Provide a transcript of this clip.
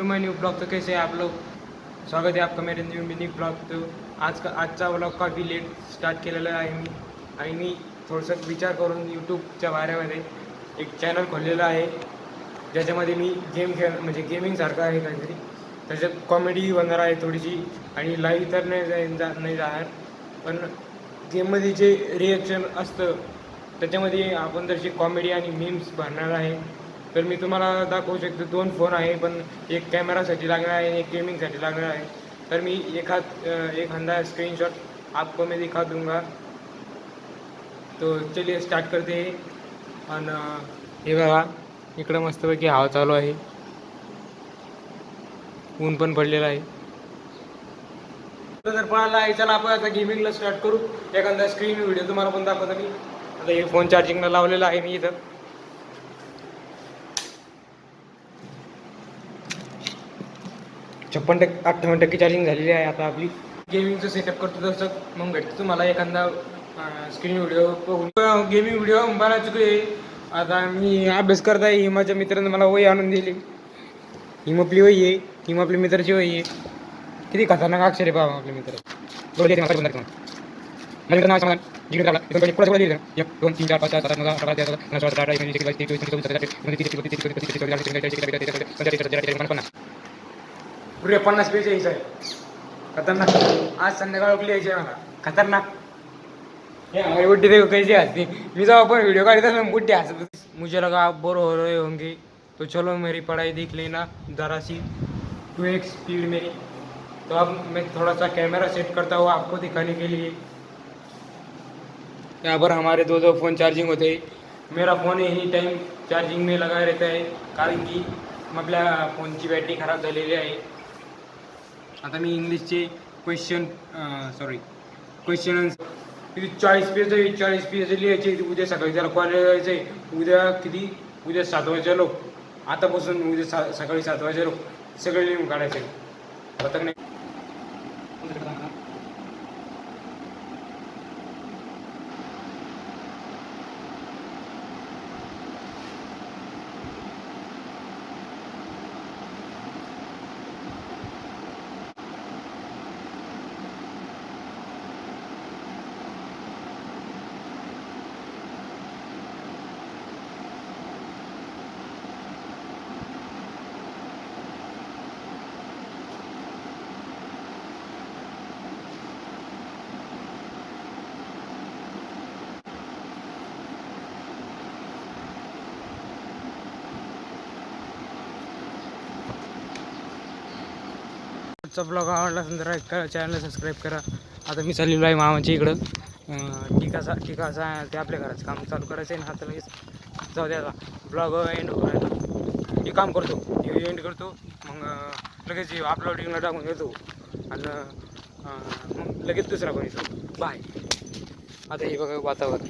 माय new blog. तो कैसे हैं आप लोग? स्वागत है आपका मेरे न्यू मिनी ब्लॉग। तो आजचा ब्लॉग काफी लेट स्टार्ट केलेला आहे मी, आणि मी थोडंसं विचार करून यूट्यूबच्या बाऱ्यामध्ये एक चॅनल खोललेलं आहे, ज्याच्यामध्ये मी म्हणजे गेमिंगसारखं आहे काहीतरी. त्याच्यात कॉमेडी होणार आहे थोडीशी, आणि लाईव्ह तर नाही जाणार, पण गेममध्ये जे रिॲक्शन असतं त्याच्यामध्ये आपण जशी कॉमेडी आणि मीम्स भरणार आहे. तर मी तुम्हाला दाखवू शकतो, 2 फोन आहे, पण एक कॅमेरासाठी लागणार आहे आणि एक गेमिंगसाठी लागणार आहे. तर मी एखादा स्क्रीनशॉट आपको मैं दिखा दूंगा. तो चलिए स्टार्ट करते हैं. आणि हे बघा, इकडं मस्तपैकी हवा चालू आहे, ऊन पण पडलेलं आहे. तर पळाला आहे. चला आपण आता गेमिंगला स्टार्ट करू. एखादा स्क्रीन व्हिडिओ तुम्हाला पण दाखवतो मी. आता हे फोन चार्जिंगला लावलेला आहे मी इथं. 58% चार्जिंग झालेली आहे आता आपली. गेमिंगचं सेटअप करतो तसं मग भेटतो तुम्हाला एखादा स्क्रीन व्हिडिओ बघून. गेमिंग व्हिडिओ मला चुकले. आता मी अभ्यास करत आहे. माझ्या मित्राने मला वही आणून दिली. हिमपली वही आहे, हिमपली मित्राची वही आहे. किती खतरनाक अक्षर आहे बाबा आपले मित्र. माझ्या मित्राचं नाव सांगा. जिकडे आला तिथून पुढे पुढे लिहिलं. 1 2 3 4 5 6 7 8 9 10 11 12 13 14 15 16 17 पुरे 50 पेज यायचं आहे. खतरनाक. आज संध्याकाळ लिहायची आहे मला. खतरनाक. हे हमारी बुड्ढी देखो कैसी हंसती. मी जेव्हा पण व्हिडिओ काढता ना बुड्ढी हंसत. मुझे लगा आप बोर हो रहे होंगे, तो चलो मेरी पढ़ाई देख लेना ज़रा सी 2x स्पीड में. तो अब मैं थोड़ा सा कैमरा सेट करता हूँ आपको दिखाने के लिए. यहाँ पर हमारे 2 फ़ोन चार्जिंग होते हैं. मेरा फ़ोन एनी टाइम चार्जिंग में लगा रहता है, कारण की आपल्या फोनची बॅटरी खराब झालेली आहे. आता मी इंग्लिशचे क्वेश्चन किती 40 पेज आहे. 40 पेज लिहायचे. उद्या सकाळी त्याला कॉलेज जायचं आहे. उद्या 7 वाजे लोक. आतापासून उद्या सकाळी 7 वाजे लोक सगळे लिहून काढायचे. आता नाही. आजचा ब्लॉग आवडला असेल तर लाईक करा, चॅनलला सबस्क्राईब करा. आता मी चाललेलो आहे मामाच्या इकडं. टिकाचा ते आपल्या घराचं काम चालू करायचं आहे ना. आता लगेच जाऊ द्या. ब्लॉग एंड हे काम करतो, एंड करतो. मग लगेच अपलोडिंगला टाकून देतो, आणि मग लगेच दुसरा पण येतो. बाय. आता हे बघा वातावरण.